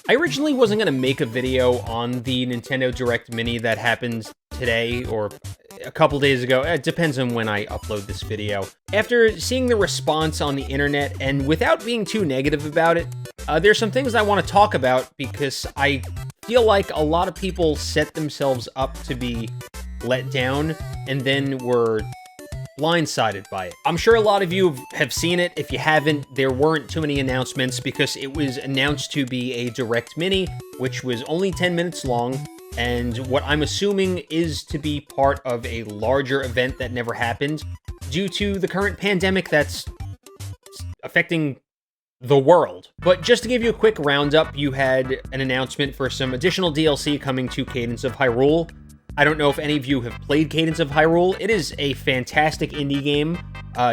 I originally wasn't going to make a video on the Nintendo Direct Mini that happened today or a couple days ago. It depends on when I upload this video. After seeing the response on the internet and without being too negative about it, there's some things I want to talk about because I feel like a lot of people set themselves up to be let down and then were blindsided by it. I'm sure a lot of you have seen it. If you haven't, there weren't too many announcements because it was announced to be a Direct Mini, which was only 10 minutes long, and what I'm assuming is to be part of a larger event that never happened due to the current pandemic that's affecting the world. But just to give you a quick roundup, you had an announcement for some additional DLC coming to Cadence of Hyrule. I don't know if any of you have played Cadence of Hyrule. It is a fantastic indie game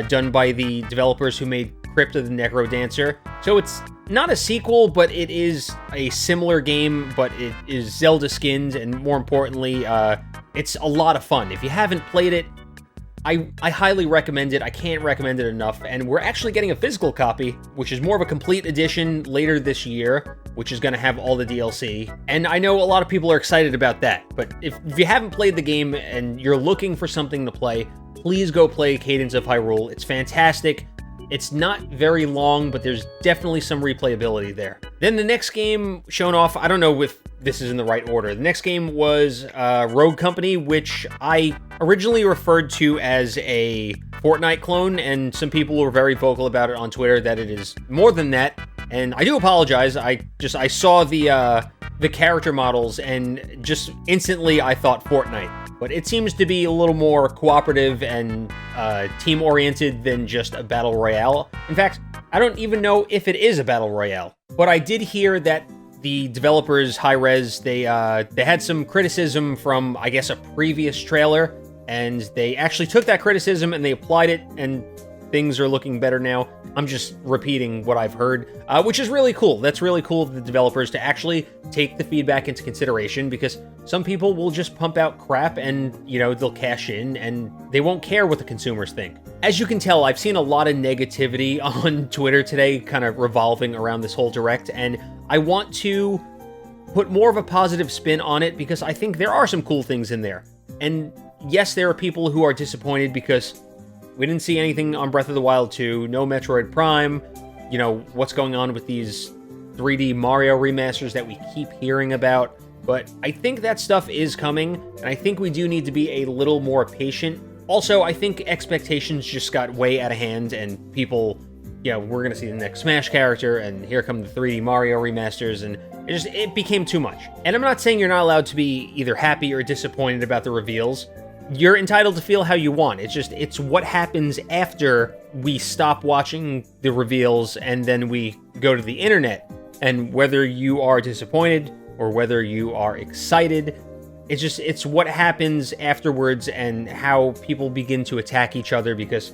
done by the developers who made Crypt of the Necrodancer. So it's not a sequel, but it is a similar game, but it is Zelda skinned, and more importantly, it's a lot of fun. If you haven't played it, I highly recommend it. I can't recommend it enough, and we're actually getting a physical copy, which is more of a complete edition later this year, which is going to have all the DLC, and I know a lot of people are excited about that, but if you haven't played the game and you're looking for something to play, please go play Cadence of Hyrule. It's fantastic. It's not very long, but there's definitely some replayability there. Then the next game shown off, I don't know if this is in the right order. The next game was Rogue Company, which I originally referred to as a Fortnite clone, and some people were very vocal about it on Twitter that it is more than that. And I do apologize. I saw the character models and just instantly I thought Fortnite. But it seems to be a little more cooperative and team-oriented than just a battle royale. In fact, I don't even know if it is a battle royale. But I did hear that the developers, Hi-Rez, they had some criticism from, I guess, a previous trailer, and they actually took that criticism and they applied it, and things are looking better now. I'm just repeating what I've heard, which is really cool. That's really cool of the developers to actually take the feedback into consideration, because some people will just pump out crap and, you know, they'll cash in and they won't care what the consumers think. As you can tell, I've seen a lot of negativity on Twitter today, kind of revolving around this whole Direct, and I want to put more of a positive spin on it because I think there are some cool things in there. And yes, there are people who are disappointed because we didn't see anything on Breath of the Wild 2, no Metroid Prime, you know, what's going on with these 3D Mario remasters that we keep hearing about. But I think that stuff is coming, and I think we do need to be a little more patient. Also, I think expectations just got way out of hand, and people, yeah, we're going to see the next Smash character, and here come the 3D Mario remasters, and it became too much. And I'm not saying you're not allowed to be either happy or disappointed about the reveals. You're entitled to feel how you want. It's what happens after we stop watching the reveals and then we go to the internet. And whether you are disappointed or whether you are excited, it's what happens afterwards and how people begin to attack each other because,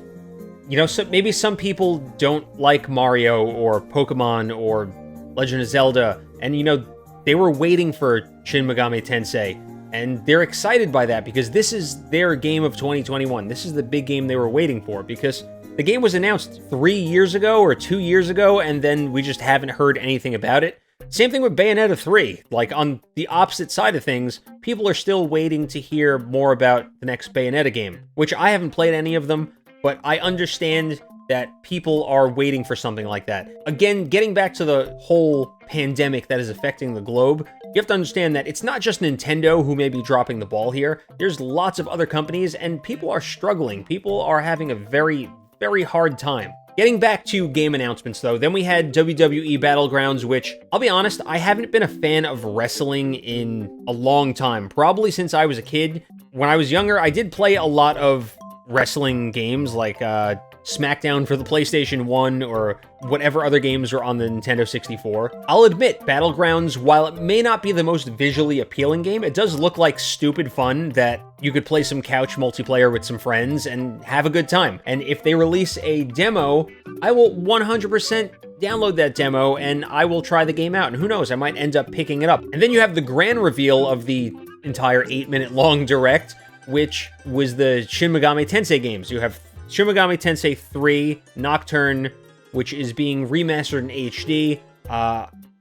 you know, maybe some people don't like Mario or Pokemon or Legend of Zelda, and, you know, they were waiting for Shin Megami Tensei. And they're excited by that because this is their game of 2021. This is the big game they were waiting for because the game was announced 3 years ago or 2 years ago, and then we just haven't heard anything about it. Same thing with Bayonetta 3. Like, on the opposite side of things, people are still waiting to hear more about the next Bayonetta game, which I haven't played any of them, but I understand that people are waiting for something like that. Again, getting back to the whole pandemic that is affecting the globe, you have to understand that it's not just Nintendo who may be dropping the ball here. There's lots of other companies, and people are struggling. People are having a very, very hard time. Getting back to game announcements, though, then we had WWE Battlegrounds, which, I'll be honest, I haven't been a fan of wrestling in a long time, probably since I was a kid. When I was younger, I did play a lot of wrestling games, like SmackDown for the PlayStation 1 or whatever other games are on the Nintendo 64. I'll admit, Battlegrounds, while it may not be the most visually appealing game, it does look like stupid fun that you could play some couch multiplayer with some friends and have a good time. And if they release a demo, I will 100% download that demo and I will try the game out. And who knows, I might end up picking it up. And then you have the grand reveal of the entire 8-minute long Direct, which was the Shin Megami Tensei games. You have Shin Megami Tensei 3 Nocturne, which is being remastered in HD.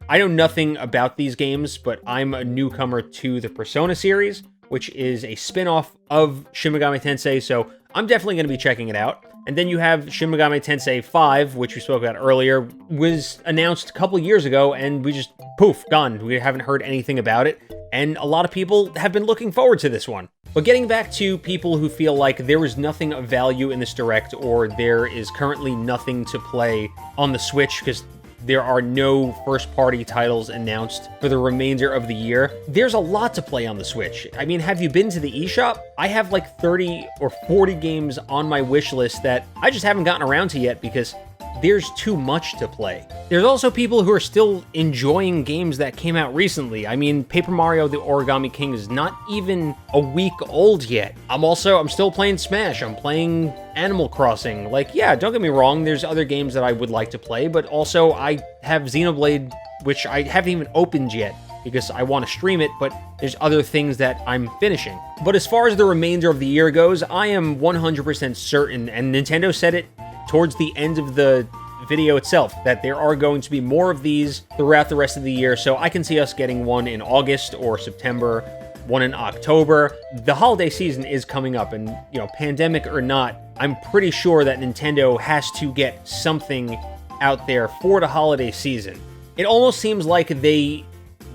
I know nothing about these games, but I'm a newcomer to the Persona series, which is a spin-off of Shin Megami Tensei, so I'm definitely going to be checking it out. And then you have Shin Megami Tensei 5, which we spoke about earlier, was announced a couple years ago, and we just, poof, gone. We haven't heard anything about it, and a lot of people have been looking forward to this one. But getting back to people who feel like there is nothing of value in this Direct, or there is currently nothing to play on the Switch, because there are no first-party titles announced for the remainder of the year. There's a lot to play on the Switch. I mean, have you been to the eShop? I have like 30 or 40 games on my wish list that I just haven't gotten around to yet because there's too much to play. There's also people who are still enjoying games that came out recently. I mean, Paper Mario The Origami King is not even a week old yet. I'm still playing Smash. I'm playing Animal Crossing. Like, yeah, don't get me wrong, there's other games that I would like to play, but also I have Xenoblade, which I haven't even opened yet because I want to stream it, but there's other things that I'm finishing. But as far as the remainder of the year goes, I am 100% certain, and Nintendo said it towards the end of the video itself, that there are going to be more of these throughout the rest of the year, so I can see us getting one in August or September, one in October. The holiday season is coming up, and, you know, pandemic or not, I'm pretty sure that Nintendo has to get something out there for the holiday season. It almost seems like they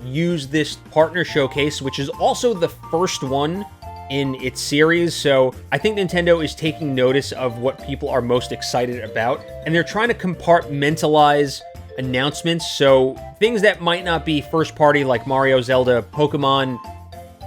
use this partner showcase, which is also the first one in its series, so I think Nintendo is taking notice of what people are most excited about, and they're trying to compartmentalize announcements, so things that might not be first party like Mario, Zelda, Pokemon,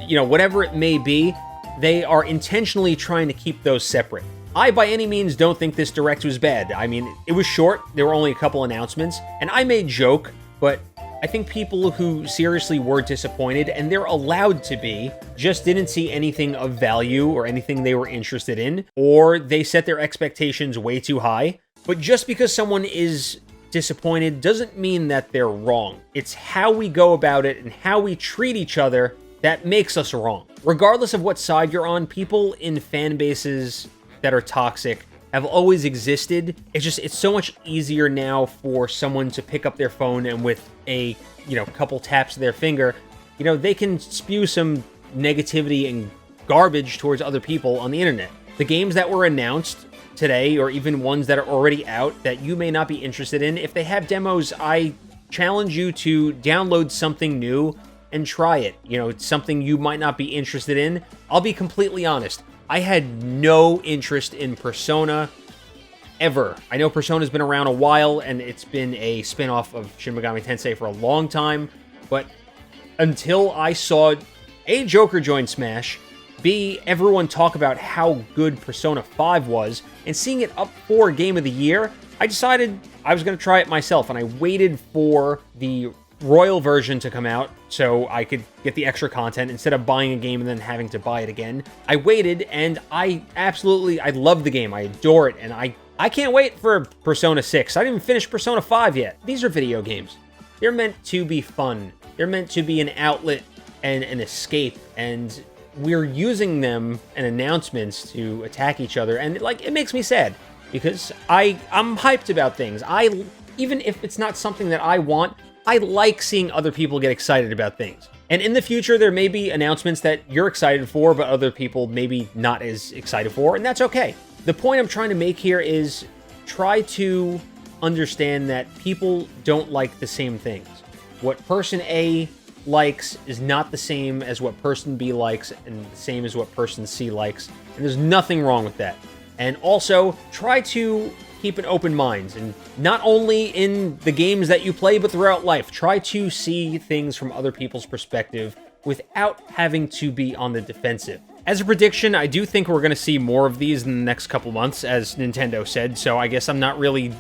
you know, whatever it may be, they are intentionally trying to keep those separate. I, by any means, don't think this Direct was bad. I mean, it was short, there were only a couple announcements, and I may joke, but I think people who seriously were disappointed, and they're allowed to be, just didn't see anything of value or anything they were interested in, or they set their expectations way too high. But just because someone is disappointed doesn't mean that they're wrong. It's how we go about it and how we treat each other that makes us wrong. Regardless of what side you're on, people in fan bases that are toxic have always existed. It's so much easier now for someone to pick up their phone and with a, you know, couple taps of their finger, you know, they can spew some negativity and garbage towards other people on the internet. The games that were announced today, or even ones that are already out that you may not be interested in, if they have demos, I challenge you to download something new and try it. You know, it's something you might not be interested in. I'll be completely honest. I had no interest in Persona ever. I know Persona's been around a while, and it's been a spin-off of Shin Megami Tensei for a long time, but until I saw A, Joker join Smash, B, everyone talk about how good Persona 5 was, and seeing it up for Game of the Year, I decided I was going to try it myself, and I waited for the Royal version to come out so I could get the extra content instead of buying a game and then having to buy it again. I waited, and I love the game. I adore it, and I can't wait for Persona 6. I didn't even finish Persona 5 yet. These are video games. They're meant to be fun. They're meant to be an outlet and an escape, and we're using them and announcements to attack each other, and it makes me sad because I'm hyped about things. Even if it's not something that I want, I like seeing other people get excited about things. And in the future, there may be announcements that you're excited for, but other people maybe not as excited for, and that's okay. The point I'm trying to make here is try to understand that people don't like the same things. What person A likes is not the same as what person B likes, and the same as what person C likes, and there's nothing wrong with that. And also, try to keep an open mind, and not only in the games that you play, but throughout life. Try to see things from other people's perspective without having to be on the defensive. As a prediction, I do think we're going to see more of these in the next couple months, as Nintendo said, so I guess I'm not really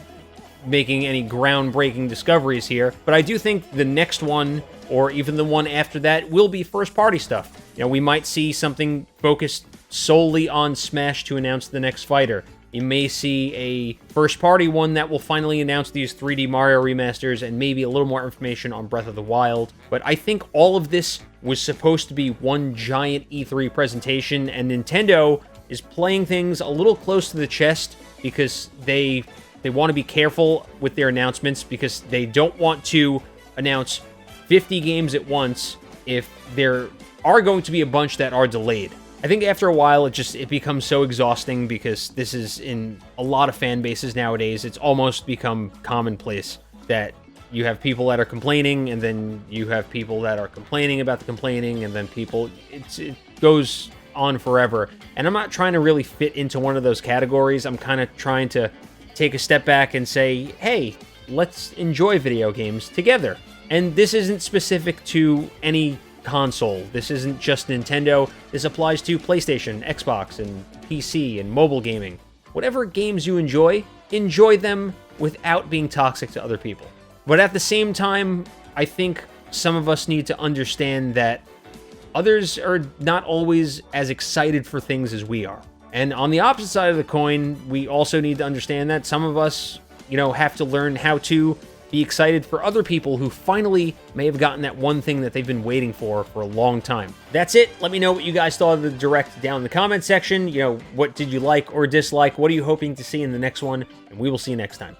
making any groundbreaking discoveries here, but I do think the next one, or even the one after that, will be first-party stuff. You know, we might see something focused solely on Smash to announce the next fighter. You may see a first-party one that will finally announce these 3D Mario remasters and maybe a little more information on Breath of the Wild. But I think all of this was supposed to be one giant E3 presentation, and Nintendo is playing things a little close to the chest because they want to be careful with their announcements because they don't want to announce 50 games at once if there are going to be a bunch that are delayed. I think after a while, it becomes so exhausting because this is in a lot of fan bases nowadays. It's almost become commonplace that you have people that are complaining, and then you have people that are complaining about the complaining, and then it goes on forever. And I'm not trying to really fit into one of those categories. I'm kind of trying to take a step back and say, hey, let's enjoy video games together. And this isn't specific to any console. This isn't just Nintendo. This applies to PlayStation, Xbox, and PC, and mobile gaming. Whatever games you enjoy them without being toxic to other people. But at the same time, I think some of us need to understand that others are not always as excited for things as we are. And on the opposite side of the coin, we also need to understand that some of us, have to learn how to be excited for other people who finally may have gotten that one thing that they've been waiting for a long time. That's it. Let me know what you guys thought of the Direct down in the comment section. What did you like or dislike? What are you hoping to see in the next one? And we will see you next time.